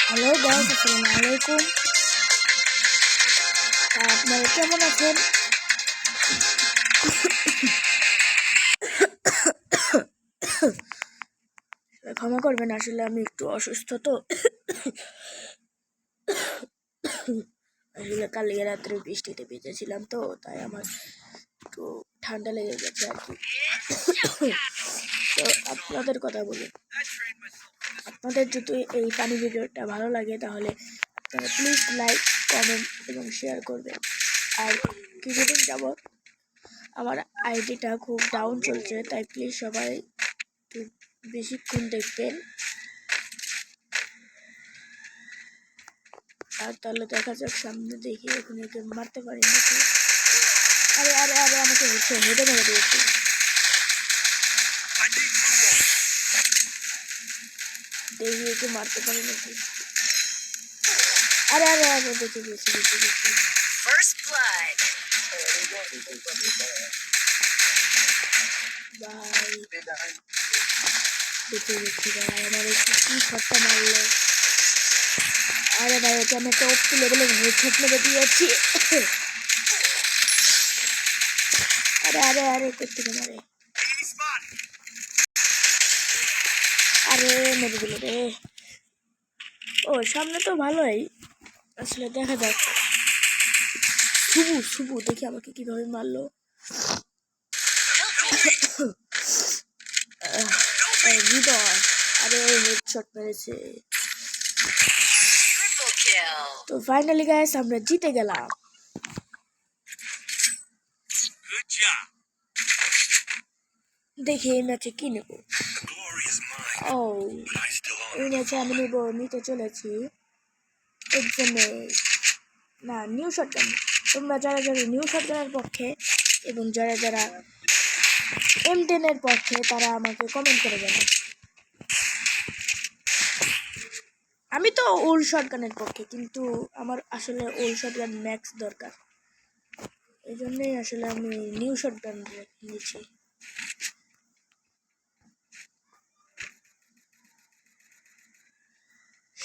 Hello guys, আসসালামু আলাইকুম। আপনারা কেমন আছেন? ক্ষমা করবেন, আসলে আমি একটু অসুস্থ তো। আসলে কালকে রাত্রে বৃষ্টিতে ভিজেছিলাম তো, তাই আমার একটু ঠান্ডা লেগে গেছে আর কি। তো আপনাদের কথা বলি, আপনাদের যদি এই ফানি ভিডিওটা ভালো লাগে তাহলে আপনারা প্লিজ লাইক, কমেন্ট এবং শেয়ার করবেন। আর কিছুদিন যাবত আমার আইডিটা খুব ডাউন চলছে, তাই প্লিজ সবাই একটু বেশিক্ষণ দেখবেন। আর তাহলে দেখা যাক, সামনে দেখি এখন একে মারতে পারি নাকি। আরে আরে আরে আমাকে হচ্ছে হেঁটে মেরে দিয়েছি। দেখি একে মারতে পারি নাকি। আরে আরে আরে দেখে গেছি দেখে গেছি। ভাই দেখে গেছি ভাই, আমার একটু কি শটটা মারলো। আরে ভাই ওকে আমি একটা অপ্পি লেভেলের হেডশট মেরে দিয়েছি। আরে আরে আরে কোত্থেকে মারে, আরে মেরে দিল রে। ও সামনে তো ভালোই, আসলে দেখা যাক। শুভু শুভু দেখি আমাকে কিভাবে মারলো। হৃদয়, আরে হেডশট মেরেছে। তো ফাইনালি গাইস আমরা জিতে গেলাম। দেখি এই ম্যাচে কি নেব। ও এই ম্যাচে আমি নিতে চলেছি এক্সামে না নিউ শটগান। তোমরা যারা যারা নিউ শটগানের পক্ষে এবং যারা যারা M10 এর পক্ষে তারা আমাকে কমেন্ট করে যাবে। আমি তো ওল্ড শটগানের পক্ষে, কিন্তু আমার আসলে ওল্ড শটগান ম্যাক্স দরকার, এই জন্যই আসলে আমি নিউ শটগান নিয়েছি।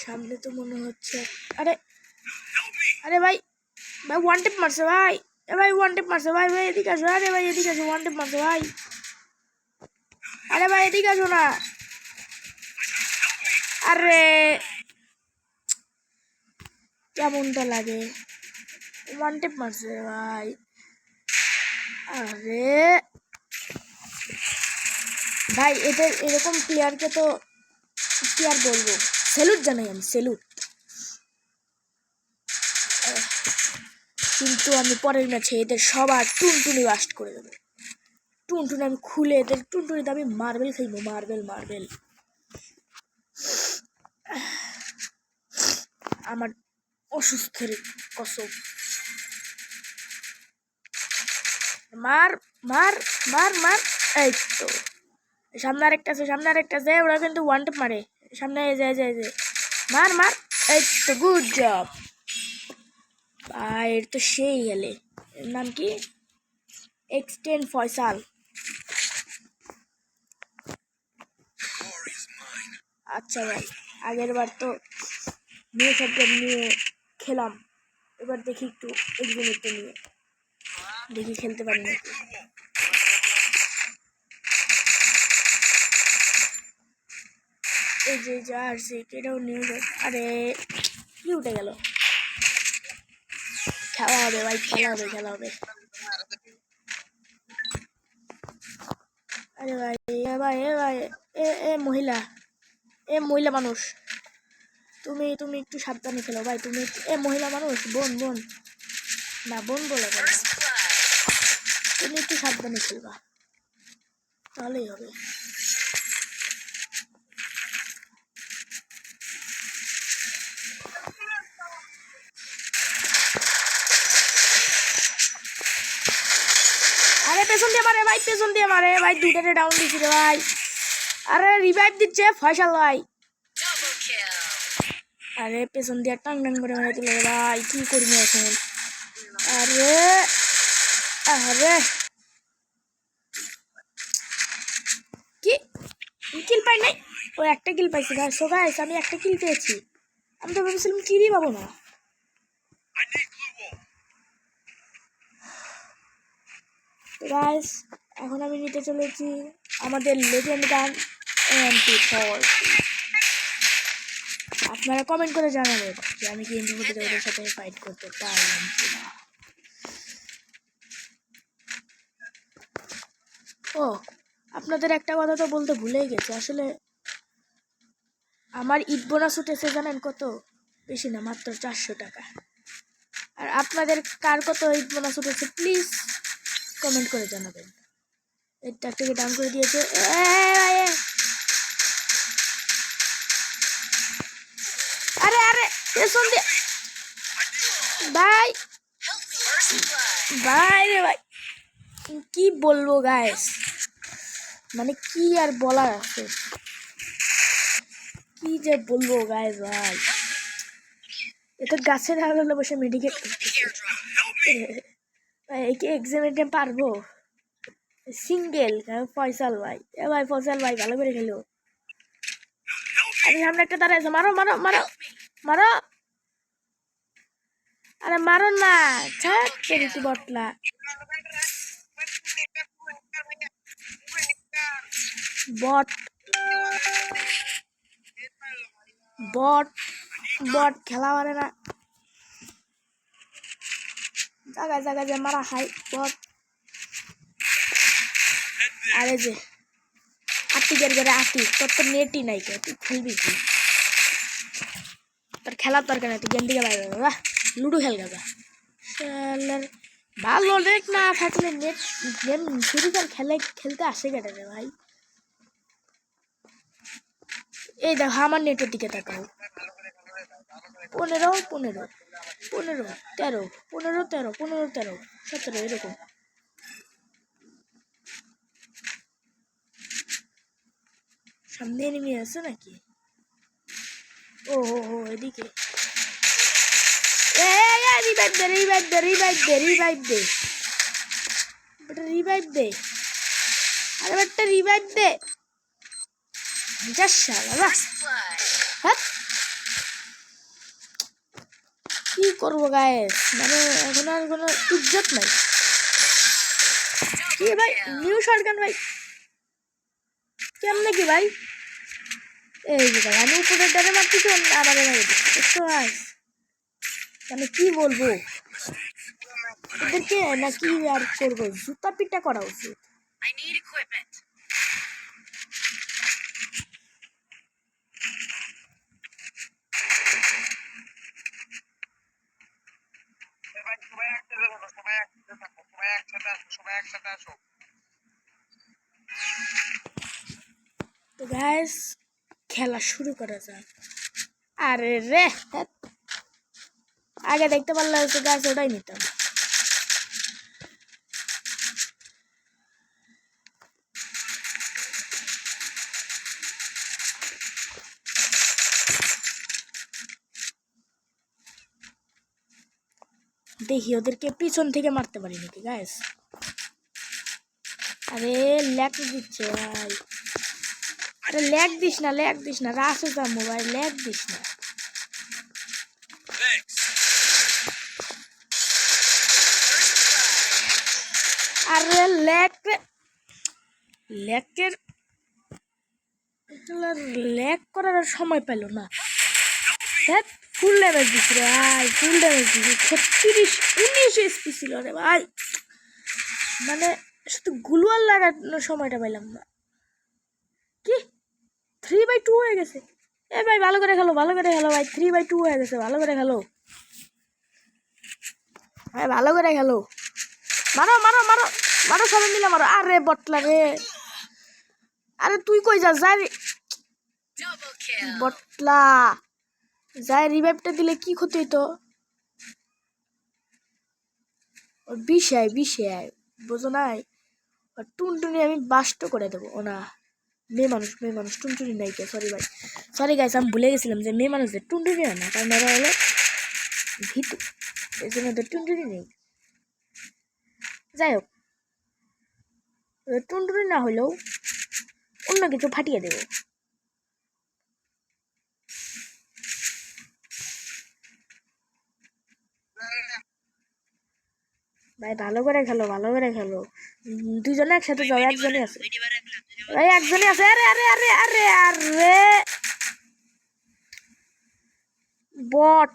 সামনে তো মনে হচ্ছে, আরে আরে ভাই ভাই ওয়ান টেপ মারছে ভাই। এ ভাই ওয়ান টেপ মারছে ভাই, ভাই এদিকে আসো। আরে ভাই এদিকে আসো, ওয়ান টেপ মারছে ভাই। আরে ভাই এদিকে আসো না। আরে কেমনটা লাগে, ওয়ান টেপ মারছে ভাই। আরে ভাই এদের এরকম প্লেয়ারকে তো কি আর বলবো, স্যালুট জানাই আমি, স্যালুট। কিন্তু আমি পরের ম্যাচে এদের সবার টুনটুনি বাস্ট করে দেবো। টুনটুনি আমি খুলে এদের টুনটুনিতে আমি মার্বেল খাইবো, মার্বেল মার্বেল। আমার অসুস্থের কসম। মার মার মার মার, এই তো সামনে আরেকটা আছে, সামনে আরেকটা আছে, ওরা কিন্তু ওয়ান টেপ মারে। সামনে যায় যায় যায়, মার মার, এই তো গুড জব। এর তো সেই গেলে, এর নাম কি, X10 ফয়সাল। আচ্ছা ভাই, আগের বার তো নিউ শটগান নিয়ে খেলাম, এবার দেখি একটু এক্সিমিটে নিয়ে দেখি খেলতে পারি নাকি। এই যে যা আসছে এটাও নিউ শট। আরে কি উঠে গেল। খেলা হবে ভাই, খেলা হবে খেলা হবে। আরে ভাই এ ভাই এ ভাই, এ এ মহিলা, এ মহিলা মানুষ, তুমি তুমি একটু সাবধানে খেলো ভাই। তুমি এ মহিলা মানুষ, বোন বোন, না বোন বলে কেন, তুমি একটু সাবধানে খেলবা তাহলেই হবে। আরে পেছন দিয়ে মারে ভাই, পেছন দিয়ে মারে ভাই, দুইটারে ডাউন দিছি রে ভাই। আরে রিভাইভ দিচ্ছে ফয়সাল ভাই। আরে পেছন দিয়ে টাং টাং করে মারে তুলে ভাই, কি করবি এখন। আরে আরে কি কিল পাই নাই, ও একটা কিল পাইছি ভাই। সো গাইস আমি একটা কিল পেয়েছি, আমি তো ভেবেছিলাম কিরি পাবো না। তো গাইস এখন আমি নিতে চলেছি আমাদের লেজেন্ড গান MP40। আপনারা কমেন্ট করে জানাবেন যে আমি কি ওদের সাথে ফাইট করতে পারলাম কিনা। ও আপনাদের একটা কথা তো বলতে ভুলেই গেছে, আসলে আমার ঈদ বোনাস উঠেছে জানেন কত? বেশি না, মাত্র 400 টাকা। আর আপনাদের কার কত ঈদ বোনাস উঠেছে প্লিজ কমেন্ট করে জানাবেন। এই ট্যাগটাকে ডাউন করে দিয়েছে। আরে আরে পেছন দিয়ে ভাই ভাই রে ভাই, কি বলবো গাইস, মানে কি আর বলার আছে, কি যে বলবো গাইস। ভাই এটা গাছের আড়ালে বসে মেডিকেট একে এক্সামিনে পারবো সিঙ্গেল ফয়সাল ভাই। এ ভাই ফয়সাল ভাই ভালো করে খেলো। আমি সামনে একটা দাঁড়াইছো, মারো মারো মারো মারো, আরে মারো না ছাড় বটলা। বট বট বট খেলা পারে না, জায়গায় জায়গায় যে মারা খাই বট। আরে যে আটি বের করে আটি, তোর তো নেটই নাই, কে তুই খেলবি কি? তোর খেলার দরকার নাই, তুই গেম দিকে বাইরে লুডো খেল গা। ভালো নেট না থাকলে নেট গেম শুরু করে খেলতে আসে কেটে রে ভাই। এই দেখো আমার নেটের দিকে তাকাও, 15 15 15 13 15 13 15 13 17 এরকম। সামনে এনিমি আছে নাকি? ও হো হো এদিকে। রিভাইভ দে রিভাইভ দে রিভাইভ দে রিভাইভ দে বেটা রিভাইভ দে, আরে বেটা রিভাইভ দে যা শালা। হ্যাঁ কি করবো গাইস, মানে এখন আর কোনো ইজ্জত নাই। কি ভাই নিউ শটগান ভাই কেমনে কি ভাই? এই যে ভাই আমি উপরে ডারে মারতেছি, আমারে মেরে দিচ্ছে ভাই, মানে কি বলবো এদেরকে, না কি আর করবো, জুতা পিটা করা উচিত। তো গাইস খেলা শুরু করা যাক। আরে রে আগে দেখতে পারলে হচ্ছে গাছ ওটাই নিতাম। দেখি ওদেরকে পিছন থেকে মারতে পারি নাকি গাইস। আরে ল্যাগ দিচ্ছে ভাই, আরে ল্যাগ দিস না, ল্যাগ দিস না, রাসে যাবো ভাই, ল্যাগ দিস না। আরে ল্যাগের ল্যাগ করার সময় পেল না। দেখ ফুল ড্যামেজ দিছি রে ভাই, ফুল ড্যামেজ দিছি, 36 19 এসপি ছিল রে ভাই, মানে শুধু গুলওয়াল লাগানোর সময়টা পাইলাম না। কি 3/2 হয়ে গেছে? এ ভাই ভালো করে খেলো, ভালো করে খেলো ভাই, 3/2 হয়ে গেছে, ভালো করে খেলো ভাই, ভালো করে খেলো, মারো মারো মারো মারো সবাই মিলে মারো। আরে বটলা রে, আরে তুই কই যাস, যাই বটলা, যাই রিভাইভটা দিলে কি ক্ষতি হইতো? বিষয় বোঝো নাই, টুনটুনি আমি বাস্ট করে দেবো। ও না মেয়ে মানুষ টুনটুনি নাই কে, সরি ভাই, সরি গাইস, আমি ভুলে গেছিলাম যে মেয়ে মানুষদের টুনটুনি হয় না, কারণ এরা হলো ভিতু, এই জন্য ওদের টুনটুনি নেই। যাই হোক টুনটুনি না হলেও অন্য কিছু ফাটিয়ে দেবো। ভাই ভালো করে খেলো, ভালো করে খেলো। দুজনে একসাথে যাও, একজনই আছে ভাই, একজনই আছে। আরে আরে আরে আরে আরে বট,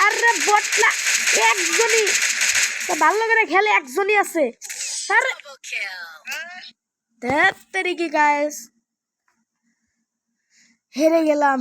আরে বট না, একজনই তো ভালো করে খেলে, একজনই আছে। আরে ধ্যাৎ তেরি কি গাইস, হেরে গেলাম।